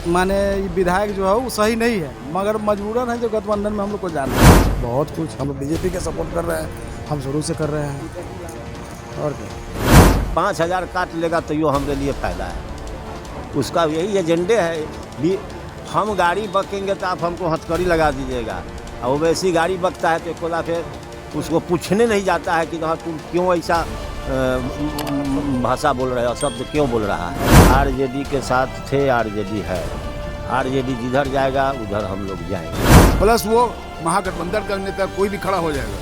माने विधायक जो है वो सही नहीं है, मगर मजबूरन है जो गठबंधन में हम लोग को जाना है। बहुत कुछ हम लोग बीजेपी के सपोर्ट कर रहे हैं, हम शुरू से कर रहे हैं। और क्या 5,000 काट लेगा तो यो हमारे लिए फ़ायदा है, उसका यही एजेंडे है। हम गाड़ी बकेंगे तो आप हमको हथकड़ी लगा दीजिएगा, और वैसी गाड़ी बकता है तो कोला फिर उसको पूछने नहीं जाता है कि हाँ तुम क्यों ऐसा भाषा बोल रहे हो, शब्द क्यों बोल रहा है। आरजेडी के साथ थे, आरजेडी है, आरजेडी जिधर जाएगा उधर हम लोग जाएंगे। प्लस वो महागठबंधन का नेता कोई भी खड़ा हो जाएगा,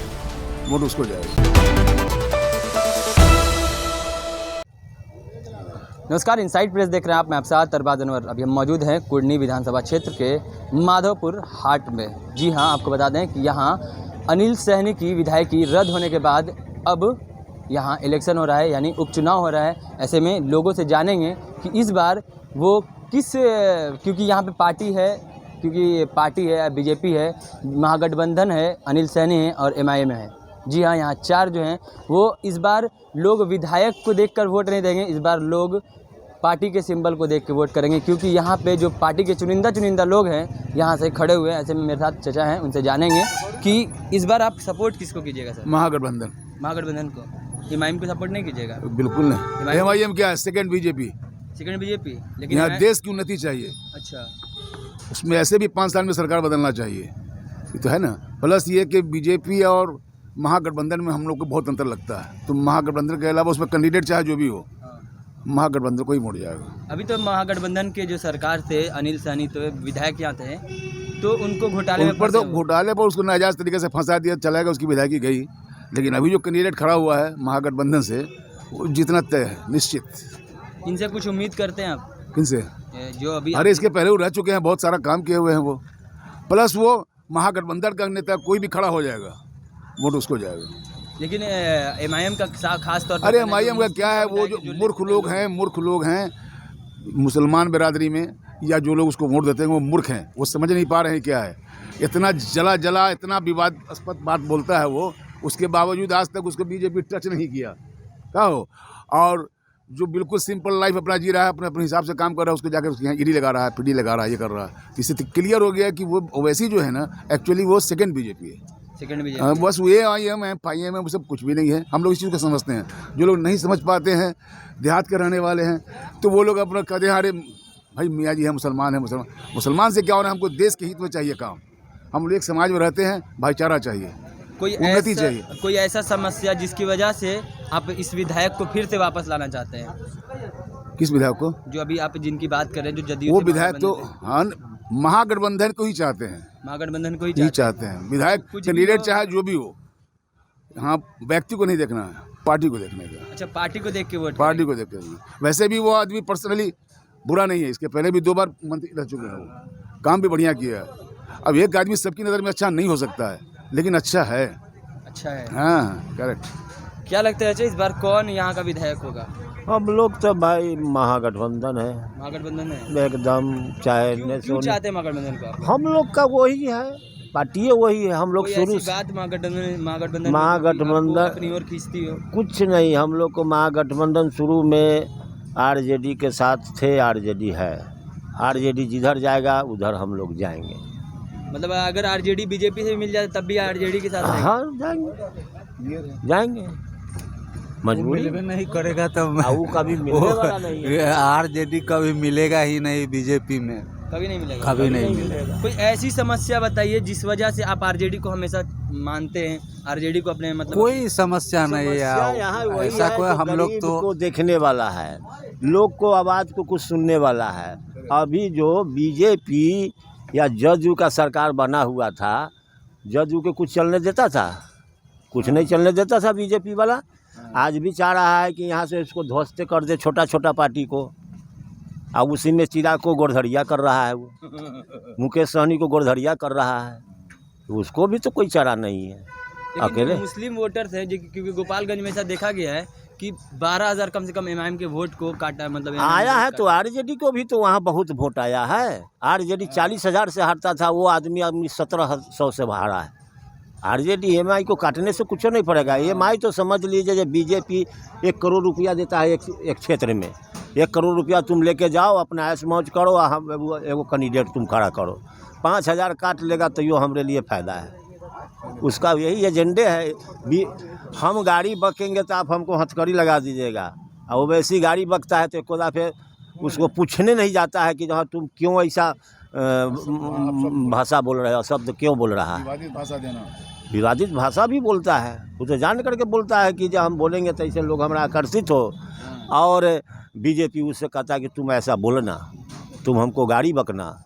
वोट उसको जाएगा। नमस्कार, इनसाइड प्रेस देख रहे हैं आप। मैं आपके साथ अरबाज अनवर। अभी हम मौजूद हैं कुर्नी विधानसभा क्षेत्र के माधोपुर हाट में। जी हां, आपको बता दें कि यहां अनिल सहनी की विधायकी रद्द होने के बाद अब यहां इलेक्शन हो रहा है, यानी उपचुनाव हो रहा है। ऐसे में लोगों से जानेंगे कि इस बार वो किस, क्योंकि यहाँ पे पार्टी है, बीजेपी है, महागठबंधन है, अनिल सहनी है और एमआईएम है। जी हाँ, यहाँ चार जो हैं वो इस बार लोग विधायक को देखकर वोट नहीं देंगे, इस बार लोग पार्टी के सिंबल को देख के वोट करेंगे, क्योंकि यहाँ पे जो पार्टी के चुनिंदा लोग हैं यहाँ से खड़े हुए हैं। ऐसे में मेरे साथ चचा हैं, उनसे जानेंगे कि इस बार आप सपोर्ट किसको कीजिएगा सर? महागठबंधन को। एमआईएम को सपोर्ट नहीं कीजिएगा? बिल्कुल नहीं। एमआईएम क्या है? Second BJP. लेकिन यहाँ देश की उन्नति चाहिए। अच्छा, उसमें ऐसे भी 5 साल में सरकार बदलना चाहिए, ये तो है ना। प्लस ये कि बीजेपी और महागठबंधन में हम लोग को बहुत अंतर लगता है, तो महागठबंधन के अलावा उसमें कैंडिडेट चाहे जो भी हो, महागठबंधन को ही मोड़ जाएगा। अभी तो महागठबंधन के जो सरकार थे, अनिल सहनी तो विधायक यहाँ थे, तो उनको घोटाले में पर उसको नाजायज तरीके से फंसा दिया, चलाएगा, उसकी विधायकी गई। लेकिन अभी जो कैंडिडेट खड़ा हुआ है महागठबंधन से, वो जितना तय है निश्चित। इनसे कुछ उम्मीद करते हैं आप? किनसे? जो अभी, अरे इसके पहले वो रह चुके हैं, बहुत सारा काम किए हुए हैं वो। प्लस वो महागठबंधन का नेता कोई भी खड़ा हो जाएगा, वोट उसको जाएगा। लेकिन एमआईएम का खास तौर पर, अरे एमआईएम का क्या है, वो जो मूर्ख लोग हैं मुसलमान बिरादरी में, या जो लोग उसको वोट देते हैं वो मूर्ख हैं, वो समझ नहीं पा रहे हैं क्या है। इतना जला इतना विवादास्पद बात बोलता है वो, उसके बावजूद आज तक उसको बीजेपी टच नहीं किया। क्या हो? और जो बिल्कुल सिंपल लाइफ अपना जी रहा है, अपने हिसाब से काम कर रहा है, उसको जाकर उसके यहाँ ईडी लगा रहा है, पीडी लगा रहा है, ये कर रहा है। इससे क्लियर हो गया कि वो वैसी जो है ना, एक्चुअली वो सेकंड बीजेपी है। बस ये एमआईएम है, एमआईएम है, वो सब कुछ भी नहीं है। हम लोग इस चीज़ को समझते हैं। जो लोग नहीं समझ पाते हैं, देहात के रहने वाले हैं, तो वो लोग अपना कहते हैं अरे भाई मियाँ जी है, मुसलमान है, मुसलमान से क्या होना है, हमको देश के हित में चाहिए काम। हम लोग एक समाज में रहते हैं, भाईचारा चाहिए, उन्नति चाहिए। कोई ऐसा समस्या जिसकी वजह से आप इस विधायक को फिर से वापस लाना चाहते हैं? किस विधायक को? जो अभी आप जिनकी बात कर रहे हैं, जो जदयू वो विधायक तो हाँ महागठबंधन को ही चाहते हैं, महागठबंधन को ही चाहते हैं। विधायक कैंडिडेट चाहे जो भी हो, हाँ व्यक्ति को नहीं देखना है, पार्टी को देखने का। अच्छा, पार्टी को देख के वोट? पार्टी को देख के। वैसे भी वो आदमी पर्सनली बुरा नहीं है, इसके पहले भी 2 बार मंत्री रह चुके हैं, वो काम भी बढ़िया किया है। अब एक आदमी सबकी नज़र में अच्छा नहीं हो सकता है, लेकिन अच्छा है। हाँ, करेक्ट। क्या लगता है इस बार कौन यहाँ का विधायक होगा? हम लोग तो भाई महागठबंधन है एकदम। चाहे क्यों चाहते हैं महागठबंधन को? हम लोग का वही है, पार्टी वही है। हम लोग शुरू से महागठबंधन अपनी ओर खींचती हो? कुछ नहीं, हम लोग को महागठबंधन शुरू में आरजेडी के साथ थे, आरजेडी है, आरजेडी जिधर जाएगा उधर हम लोग जाएंगे। मतलब अगर आरजेडी बीजेपी से मिल जाए तब भी आरजेडी के साथ? हाँ, जाएंगे। मजबूरी नहीं करेगा तब वो कभी मिलने वाला नहीं है। आरजेडी कभी मिलेगा ही नहीं, बीजेपी में कभी नहीं मिलेगा। कभी नहीं मिलेगा। कोई ऐसी समस्या बताइए जिस वजह से आप आरजेडी को हमेशा मानते हैं, आरजेडी को अपने मतलब? कोई समस्या नहीं है ऐसा कोई। हम लोग तो देखने वाला है, लोग को आवाज़ को कुछ सुनने वाला है। अभी जो बीजेपी या जदयू का सरकार बना हुआ था, जदयू के कुछ चलने देता था? कुछ नहीं चलने देता था बीजेपी वाला। आज भी चाह रहा है कि यहाँ से इसको ध्वस्त कर दे, छोटा पार्टी को, और उसी में चिराग को गोरधड़िया कर रहा है, वो मुकेश सहनी को गोरधड़िया कर रहा है, तो उसको भी तो कोई चारा नहीं है। अकेले मुस्लिम वोटर्स है, क्योंकि गोपालगंज में ऐसा देखा गया है कि 12,000 कम से कम एमआईएम के वोट को काटा, मतलब आया है। तो आरजेडी को भी तो वहाँ बहुत वोट आया है। आरजेडी 40,000 से हारता था, वो आदमी 1700 से हारा है। आरजेडी एमआई को काटने से कुछ नहीं पड़ेगा। एमआई तो समझ लीजिए जब बीजेपी 1 करोड़ रुपया देता है एक क्षेत्र में, 1 करोड़ रुपया तुम लेके जाओ, अपना ऐश मौज करो, हम एगो कैंडिडेट तुम खड़ा करो, 5,000 काट लेगा तो यो हमारे लिए फ़ायदा है। उसका यही एजेंडे है। हम गाड़ी बकेंगे तो आप हमको हथकड़ी लगा दीजिएगा, और वैसी गाड़ी बकता है तो एक दफ़े उसको पूछने नहीं जाता है कि हाँ तुम क्यों ऐसा भाषा बोल रहे हो, शब्द क्यों बोल रहा है। विवादित भाषा देना, विवादित भाषा भी बोलता है, वो तो जान करके बोलता है कि जब हम बोलेंगे तो ऐसे लोग हमारा आकर्षित हो। और बीजेपी उससे कहता है कि तुम ऐसा बोलना, तुम हमको गाड़ी बकना,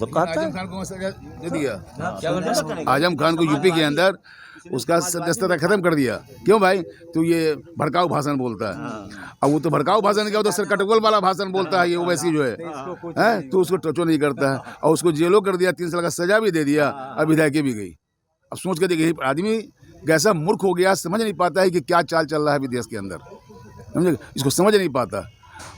तो कहता आजम है। खान को दे दिया, क्या बोल रहे हैं? आजम खान को यूपी के अंदर उसका सदस्यता खत्म कर दिया। क्यों भाई, तो ये भड़काऊ भाषण बोलता है। अब वो तो भड़काऊ भाषण क्या होता है, सरकटगोल वाला भाषण बोलता है ये ओवैसी जो है, तो उसको टचो नहीं करता है, और उसको जेलों कर दिया, 3 साल का सजा भी दे दिया, अब विधायकी भी गई। अब सोच के देखिए आदमी कैसा मूर्ख हो गया, समझ नहीं पाता है कि क्या चाल चल रहा है विदेश के अंदर, समझे, इसको समझ नहीं पाता।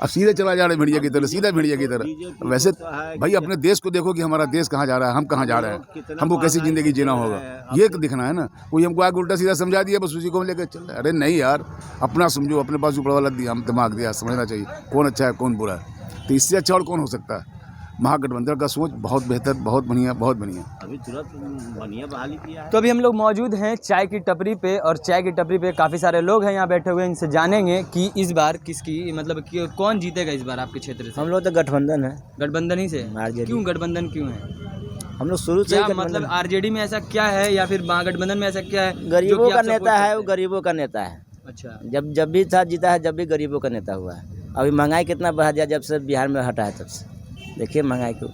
अब सीधे चला जा रहे भेड़िया की तरह, सीधा भेड़िया की तरह। वैसे भाई अपने देश को देखो कि हमारा देश कहाँ जा रहा है, हम कहाँ जा रहे हैं, हमको कैसी ज़िंदगी जीना होगा, ये दिखना है ना। कोई हमको आगे उल्टा सीधा समझा दिया, बस उसी को हम लेकर चल रहे। अरे नहीं यार, अपना समझो, अपने पास ऊपर वाला दिया, हम दिमाग दिया, समझना चाहिए कौन अच्छा है कौन बुरा है। तो इससे अच्छा और कौन हो सकता है। महागठबंधन का सोच बहुत बेहतर, बहुत बढ़िया, बहुत बढ़िया। अभी तुरंत बढ़िया बहाली किया है। तो अभी हम लोग मौजूद हैं चाय की टपरी पे, और चाय की टपरी पे काफ़ी सारे लोग हैं यहाँ बैठे हुए हैं। इनसे जानेंगे कि इस बार किसकी मतलब कौन जीतेगा इस बार आपके क्षेत्र से। हम लोग तो गठबंधन है, गठबंधन ही से। RJD। क्यों गठबंधन क्यों है? हम लोग शुरू से क्या ही मतलब आरजेडी में ऐसा क्या है, या फिर महागठबंधन में ऐसा क्या है? गरीबों जो कि का आप नेता support है, वो करते हैं? गरीबों का नेता है। अच्छा, जब भी था जीता है, जब भी गरीबों का नेता हुआ है। अभी महंगाई कितना बढ़ा दिया जब से बिहार में हटा है, तब से देखिए महंगाई को।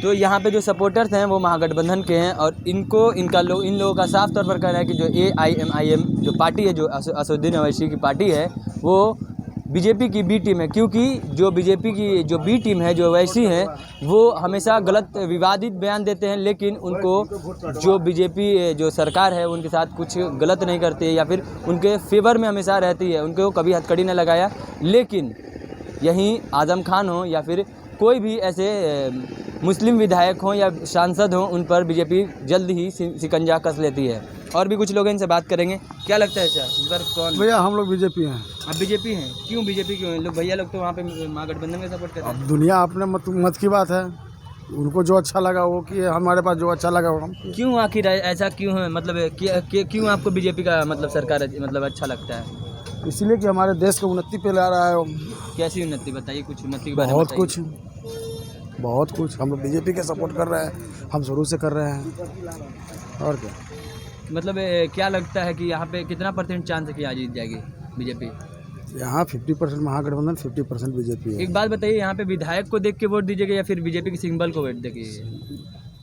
तो यहाँ पे जो सपोर्टर्स हैं वो महागठबंधन के हैं, और इन लोगों का साफ तौर पर कहना है कि जो AIMIM जो पार्टी है, जो असदुद्दीन ओवैसी की पार्टी है, वो बीजेपी की बी टीम है। क्योंकि जो बीजेपी की जो बी टीम है, जो ओवैसी हैं, वो हमेशा गलत विवादित बयान देते हैं, लेकिन उनको जो बीजेपी जो सरकार है उनके साथ कुछ गलत नहीं करती है, या फिर उनके फेवर में हमेशा रहती है, उनको कभी हथकड़ी नहीं लगाया। लेकिन यहीं आजम खान हो या फिर कोई भी ऐसे मुस्लिम विधायक हों या सांसद हों, उन पर बीजेपी जल्द ही शिकंजा कस लेती है। और भी कुछ लोग इनसे बात करेंगे। क्या लगता है सर, इस बार कौन? भैया हम लोग बीजेपी हैं। आप बीजेपी हैं? क्यों बीजेपी क्यों हैं लोग? भैया लोग तो वहाँ पे महागठबंधन में सपोर्ट करते हैं। अब दुनिया अपने मत की बात है, उनको जो अच्छा लगा वो किए, हमारे पास जो अच्छा लगा वो हम किए। क्यों आखिर ऐसा क्यों है, मतलब क्यों आपको बीजेपी का मतलब सरकार मतलब अच्छा लगता है? इसलिए कि हमारे देश को उन्नति पे ला रहा है। कैसी उन्नति बताइए, कुछ उन्नति के बारे में बहुत बताइए। कुछ हम लोग बीजेपी के सपोर्ट कर रहे हैं, हम शुरू से कर रहे हैं। और क्या मतलब क्या लगता है कि यहाँ पे कितना % चांस है कि आज जीत जाएगी बीजेपी? यहाँ 50% महागठबंधन, 50% बीजेपी है। एक बात बताइए, यहाँ पे विधायक को देख के वोट दीजिएगा या फिर बीजेपी के सिंबल को वोट देंगे?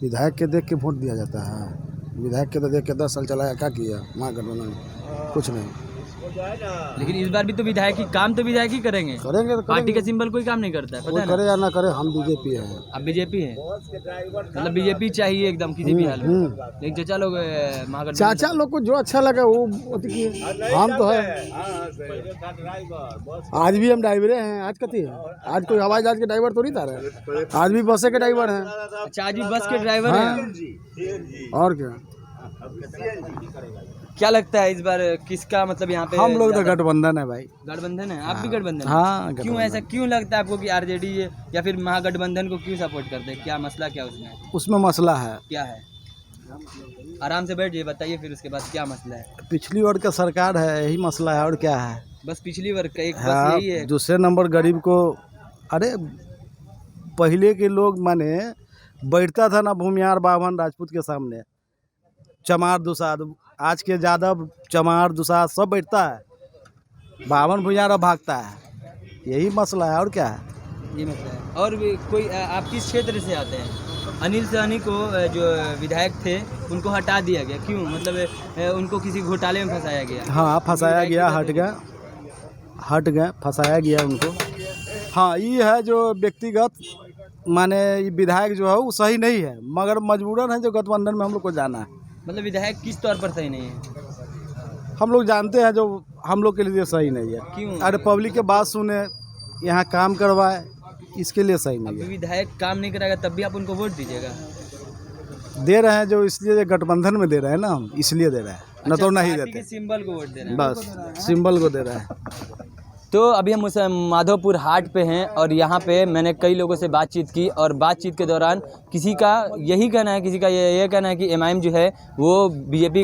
विधायक के देख के वोट दिया जाता है। विधायक के तो देख के 10 साल चलाया, क्या किया महागठबंधन? कुछ नहीं। लेकिन इस बार भी तो विधायक ही काम तो विधायक ही करेंगे। करेंगे तो पार्टी करेंगे। का सिंबल कोई काम नहीं करता है, पता कोई है करे ना? या ना करे, हम बीजेपी है। अब बीजेपी है, मतलब बीजेपी चाहिए एकदम किसी भी हाल में। लेकिन चाचा लोग महागठबंधन चाचा लोग को जो अच्छा लगा वो हम तो है। आज भी हम ड्राइवरे हैं। आज कथी है, आज कोई हवाई जहाज के ड्राइवर तो नहीं था रहे, आज भी बसे के ड्राइवर हैं। अच्छा, आज भी बस के ड्राइवर हैं। और क्या, क्या लगता है इस बार किसका मतलब यहाँ पे? हम लोग तो ज्यादा- गठबंधन है भाई। गठबंधन है। आप भी गठबंधन हैं? हाँ, क्यों गठबंधन। ऐसा क्यों लगता है आपको कि आरजेडी या फिर महागठबंधन को क्यों सपोर्ट करते हैं? क्या मसला क्या उसमें? उसमें मसला है, क्या है? आराम से बैठ जाइए, बताइए फिर उसके बाद क्या मसला है। पिछली बार का सरकार है, यही मसला है। और क्या है? बस पिछली बार का एक बस हाँ, यही है। दूसरे नंबर गरीब को, अरे पहले के लोग माने बैठता था ना भूमिहार बाभन राजपूत के सामने, चमार दुसाद, आज के यादव चमार दुसाद सब बैठता है, बाभन भूमिहार भागता है। यही मसला है, और क्या है? ये मसला है। और भी कोई आप किस क्षेत्र से आते हैं? अनिल सहनी को जो विधायक थे उनको हटा दिया गया, क्यों? मतलब उनको किसी घोटाले में फंसाया गया। हाँ, फंसाया गया, हट गए, फंसाया गया उनको। हाँ, ये है जो व्यक्तिगत माने ये विधायक जो है वो सही नहीं है, मगर मजबूरन है जो गठबंधन में हम लोग को जाना है। मतलब विधायक किस तौर पर सही नहीं है? हम लोग जानते हैं जो हम लोग के लिए सही नहीं है। क्यों? अरे पब्लिक के बात सुने, यहाँ काम करवाए, इसके लिए सही नहीं अभी है। विधायक काम नहीं कराएगा तब भी आप उनको वोट दीजिएगा? दे रहे हैं जो इसलिए गठबंधन में दे रहे हैं ना हम, इसलिए दे रहे हैं, न तो नहीं पार्टी के देते। सिंबल को वोट दे रहे हैं। बस सिंबल को दे रहे हैं। तो अभी हम उस माधोपुर हाट पे हैं और यहाँ पे मैंने कई लोगों से बातचीत की और बातचीत के दौरान किसी का यही कहना है, किसी का ये कहना है कि एमआईएम जो है वो बीजेपी